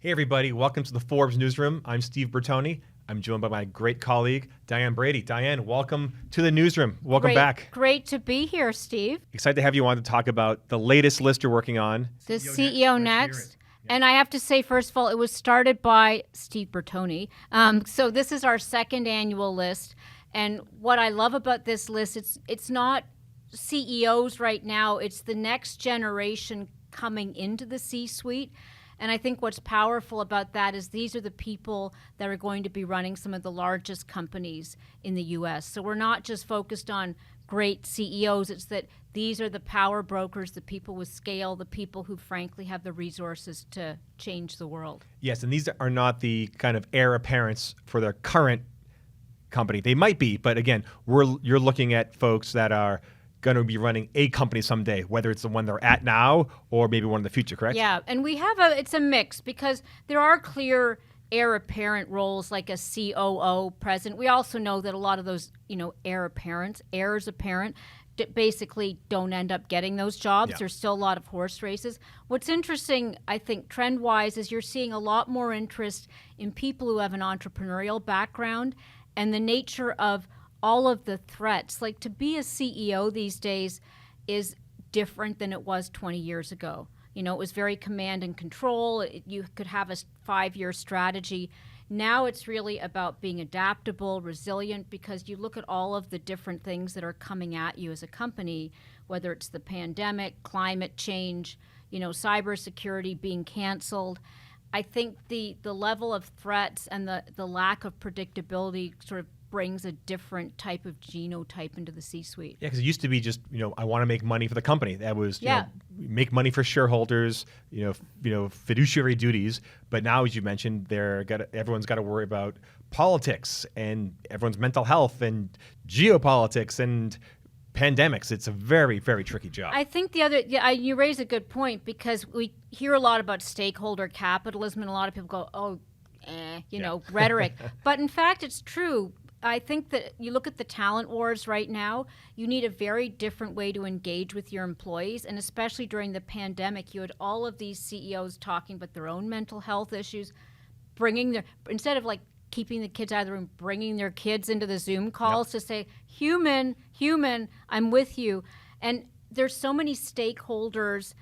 Hey everybody, welcome to the Forbes newsroom. I'm Steve Bertoni. I'm joined by my great colleague, Diane Brady. Diane, welcome to the newsroom. Welcome back. Great to be here, Steve. Excited to have you on to talk about the latest list you're working on. The CEO Next. And I have to say, first of all, it was started by Steve Bertoni. So this is our second annual list. And what I love about this list, it's not CEOs right now, it's the next generation coming into the C-suite. And I think what's powerful about that is these are the people that are going to be running some of the largest companies in the U.S. So we're not just focused on great CEOs. It's that these are the power brokers, the people with scale, the people who frankly have the resources to change the world. Yes, and these are not the kind of heir apparents for their current company. They might be, but again, you're looking at folks that are going to be running a company someday, whether it's the one they're at now or maybe one in the future, correct? Yeah, and we have it's a mix because there are clear heir apparent roles like a COO, president. We also know that a lot of those, heirs apparent, basically don't end up getting those jobs. Yeah. There's still a lot of horse races. What's interesting, I think, trend-wise, is you're seeing a lot more interest in people who have an entrepreneurial background and the nature of all of the threats. Like, to be a CEO these days is different than it was 20 years ago. It was very command and control. You could have a 5-year strategy. Now it's really about being adaptable, resilient, because you look at all of the different things that are coming at you as a company, whether it's the pandemic, climate change, cybersecurity being canceled. I think the level of threats and the lack of predictability sort of brings a different type of genotype into the C-suite. Yeah, because it used to be just, I want to make money for the company. That was, make money for shareholders, fiduciary duties. But now, as you mentioned, everyone's got to worry about politics and everyone's mental health and geopolitics and pandemics. It's a very, very tricky job. I think you raise a good point because we hear a lot about stakeholder capitalism and a lot of people go, rhetoric. But in fact, it's true. I think that you look at the talent wars right now, you need a very different way to engage with your employees. And especially during the pandemic, you had all of these CEOs talking about their own mental health issues, instead of keeping the kids out of the room, bringing their kids into the Zoom calls to say, human, I'm with you. And there's so many stakeholders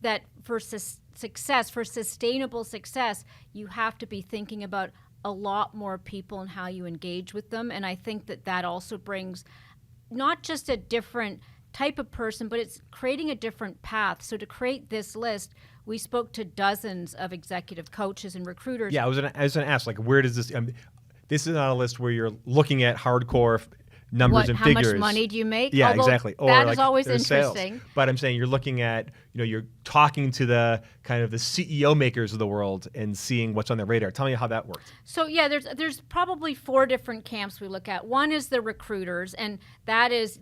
that for sustainable success, you have to be thinking about a lot more people and how you engage with them. And I think that also brings not just a different type of person, but it's creating a different path. So to create this list, we spoke to dozens of executive coaches and recruiters. Yeah, I was gonna ask, where does this? This is not a list where you're looking at hardcore numbers and figures. How much money do you make? Yeah, Although exactly. Or that is always interesting. Sales. But I'm saying you're looking at, you're talking to the kind of the CEO makers of the world and seeing what's on their radar. Tell me how that works. So yeah, there's probably 4 different camps we look at. One is the recruiters, and that is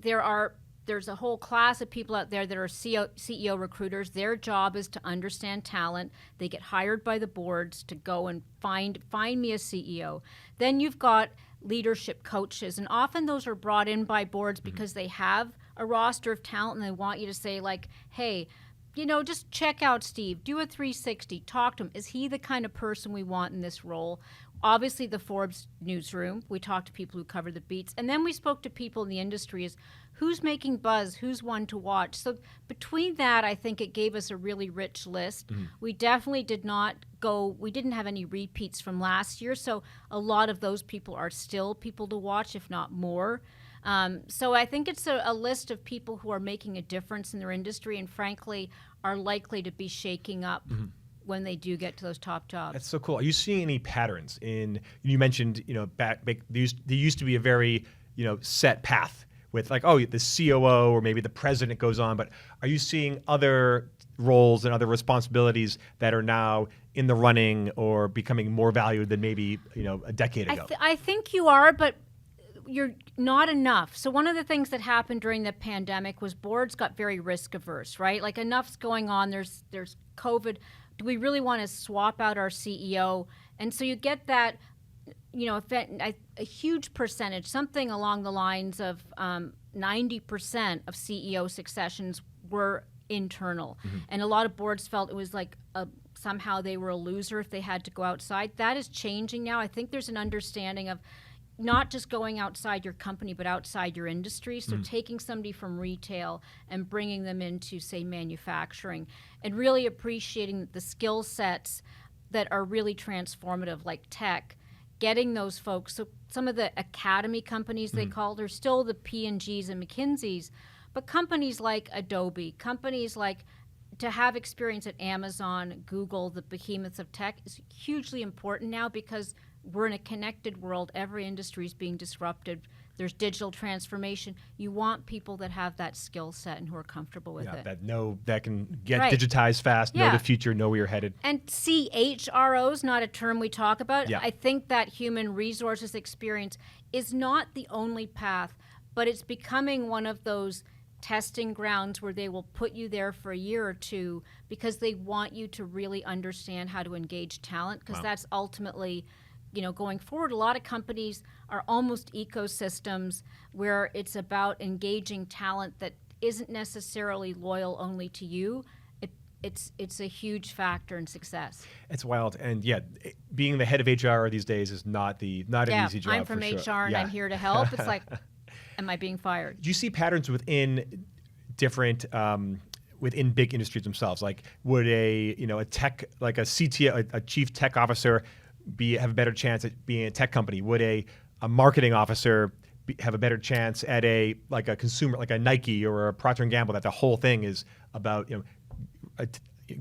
there's a whole class of people out there that are CEO recruiters. Their job is to understand talent. They get hired by the boards to go and find me a CEO. Then you've got leadership coaches, and often those are brought in by boards because they have a roster of talent and they want you to say hey, just check out Steve, do a 360, talk to him. Is he the kind of person we want in this role? Obviously the Forbes newsroom, we talked to people who cover the beats, and then we spoke to people in the industry as who's making buzz, who's one to watch. So between that, I think it gave us a really rich list. We definitely we didn't have any repeats from last year, so a lot of those people are still people to watch, if not more. So I think it's a list of people who are making a difference in their industry and frankly are likely to be shaking up when they do get to those top jobs. That's so cool. Are you seeing any patterns you mentioned, back there used to be a very, set path with the COO or maybe the president goes on, but are you seeing other roles and other responsibilities that are now in the running or becoming more valued than maybe, a decade ago? I think you are, but you're not enough. So one of the things that happened during the pandemic was boards got very risk averse, right? Enough's going on, there's COVID. Do we really want to swap out our CEO? And so you get that, a huge percentage, something along the lines of 90% of CEO successions were internal. And a lot of boards felt it was like a somehow they were a loser if they had to go outside. That is changing now. I think there's an understanding of not just going outside your company, but outside your industry. So taking somebody from retail and bringing them into, say, manufacturing, and really appreciating the skill sets that are really transformative, like tech, getting those folks. So some of the academy companies they called are still the P&Gs and McKinseys, but companies like Adobe, companies like, to have experience at Amazon, Google, the behemoths of tech is hugely important now because we're in a connected world. Every industry is being disrupted. There's digital transformation. You want people that have that skill set and who are comfortable with it. That can get digitized fast, know the future, know where you're headed. And CHRO is not a term we talk about. Yeah. I think that human resources experience is not the only path, but it's becoming one of those testing grounds where they will put you there for a year or two because they want you to really understand how to engage talent, because that's ultimately, going forward. A lot of companies are almost ecosystems where it's about engaging talent that isn't necessarily loyal only to you. It's a huge factor in success. It's wild, and being the head of HR these days is not an easy job. I'm from for HR sure. and I'm here to help. It's like, am I being fired? Do you see patterns within different within big industries themselves? Like, would a tech, like a CTO, a chief tech officer, have a better chance at being a tech company? Would a marketing officer have a better chance at a consumer, like a Nike or a Procter & Gamble, that the whole thing is about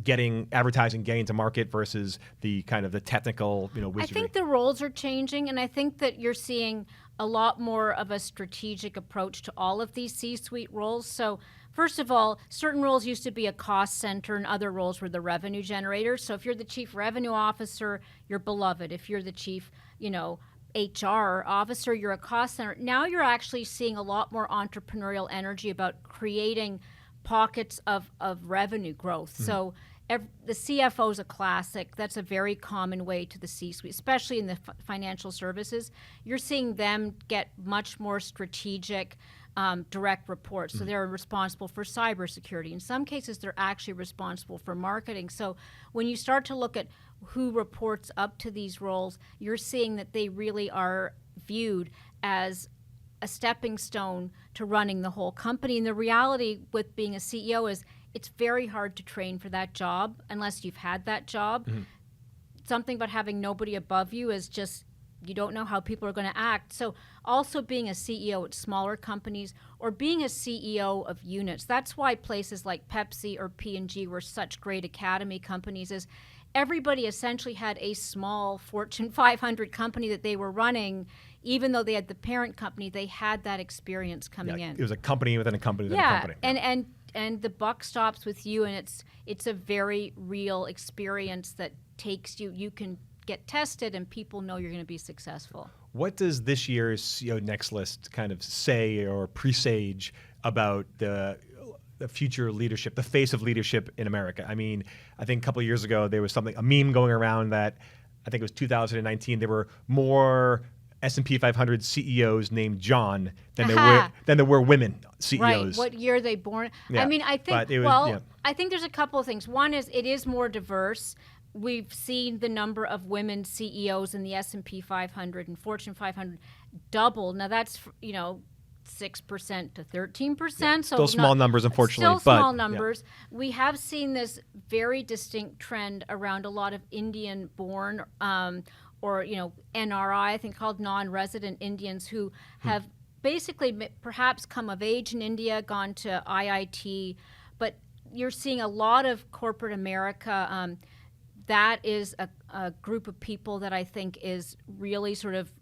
getting advertising, getting to market versus the kind of the technical wizardry? I think the roles are changing, and I think that you're seeing a lot more of a strategic approach to all of these C-suite roles. So first of all, certain roles used to be a cost center and other roles were the revenue generators. So if you're the chief revenue officer, you're beloved. If you're the chief, HR officer, you're a cost center. Now you're actually seeing a lot more entrepreneurial energy about creating pockets of revenue growth. So the CFO is a classic. That's a very common way to the C-suite, especially in the financial services. You're seeing them get much more strategic, direct reports. So they're responsible for cybersecurity. In some cases, they're actually responsible for marketing. So when you start to look at who reports up to these roles, you're seeing that they really are viewed as a stepping stone to running the whole company. And the reality with being a CEO is it's very hard to train for that job unless you've had that job. Something about having nobody above you is just, you don't know how people are going to act. So also being a CEO at smaller companies or being a CEO of units, that's why places like Pepsi or P&G were such great academy companies, is everybody essentially had a small Fortune 500 company that they were running. Even though they had the parent company, they had that experience coming in. It was a company within a company within a company. And the buck stops with you, and it's a very real experience that takes you. You can get tested, and people know you're going to be successful. What does this year's CEO Next List kind of say or presage about the future leadership, the face of leadership in America? I mean, I think a couple of years ago there was a meme going around that I think it was 2019. There were more S&P 500 CEOs named John than there were women CEOs. Right. What year they born? Yeah. I mean, I think I think there's a couple of things. One is it is more diverse. We've seen the number of women CEOs in the S&P 500 and Fortune 500 double. Now that's 6% to 13%. Yeah. So still small numbers, unfortunately. Still small numbers. Yeah. We have seen this very distinct trend around a lot of Indian-born or NRI, I think called non-resident Indians, who have basically perhaps come of age in India, gone to IIT, but you're seeing a lot of corporate America. That is a group of people that I think is really sort of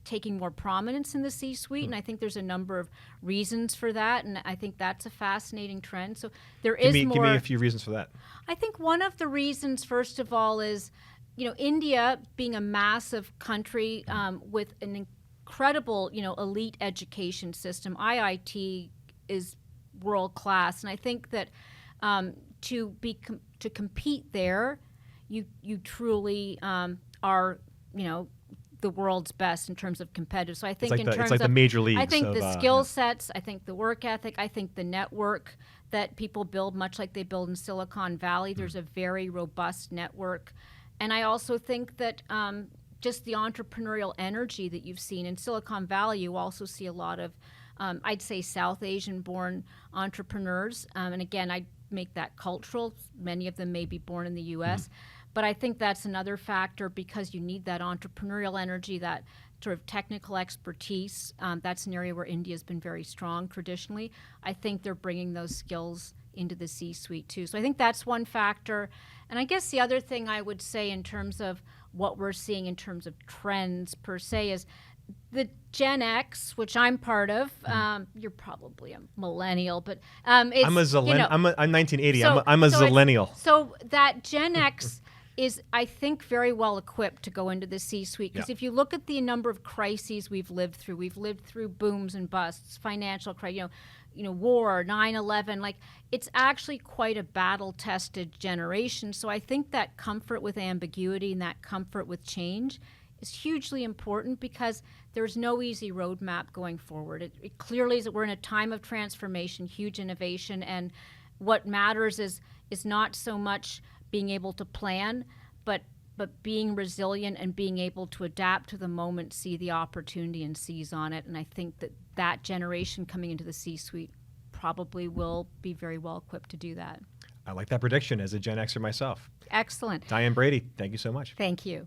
taking more prominence in the C-suite, and I think there's a number of reasons for that, and I think that's a fascinating trend. So give me a few reasons for that. I think one of the reasons, first of all, is India being a massive country with an incredible elite education system. IIT is world class, and I think that to compete there, you truly are the world's best in terms of competitive. So I think it's like the major leagues. I think the skill sets, I think the work ethic, I think the network that people build, much like they build in Silicon Valley. There's a very robust network. And I also think that just the entrepreneurial energy that you've seen in Silicon Valley, you also see a lot of, I'd say, South Asian-born entrepreneurs. And again, I make that cultural. Many of them may be born in the U.S. But I think that's another factor, because you need that entrepreneurial energy, that sort of technical expertise. That's an area where India has been very strong traditionally. I think they're bringing those skills into the C-suite too. So I think that's one factor. And I guess the other thing I would say in terms of what we're seeing in terms of trends per se is the Gen X, which I'm part of. You're probably a millennial, but it's, I'm I'm 1980. So, I'm a so zillennial. So that Gen X is, I think, very well equipped to go into the C-suite. Because if you look at the number of crises we've lived through booms and busts, financial crisis, war, 9/11. Like, it's actually quite a battle-tested generation. So I think that comfort with ambiguity and that comfort with change is hugely important, because there's no easy roadmap going forward. It clearly is that we're in a time of transformation, huge innovation, and what matters is not so much being able to plan, but being resilient and being able to adapt to the moment, see the opportunity, and seize on it. And I think that generation coming into the C-suite probably will be very well equipped to do that. I like that prediction as a Gen Xer myself. Excellent. Diane Brady, thank you so much. Thank you.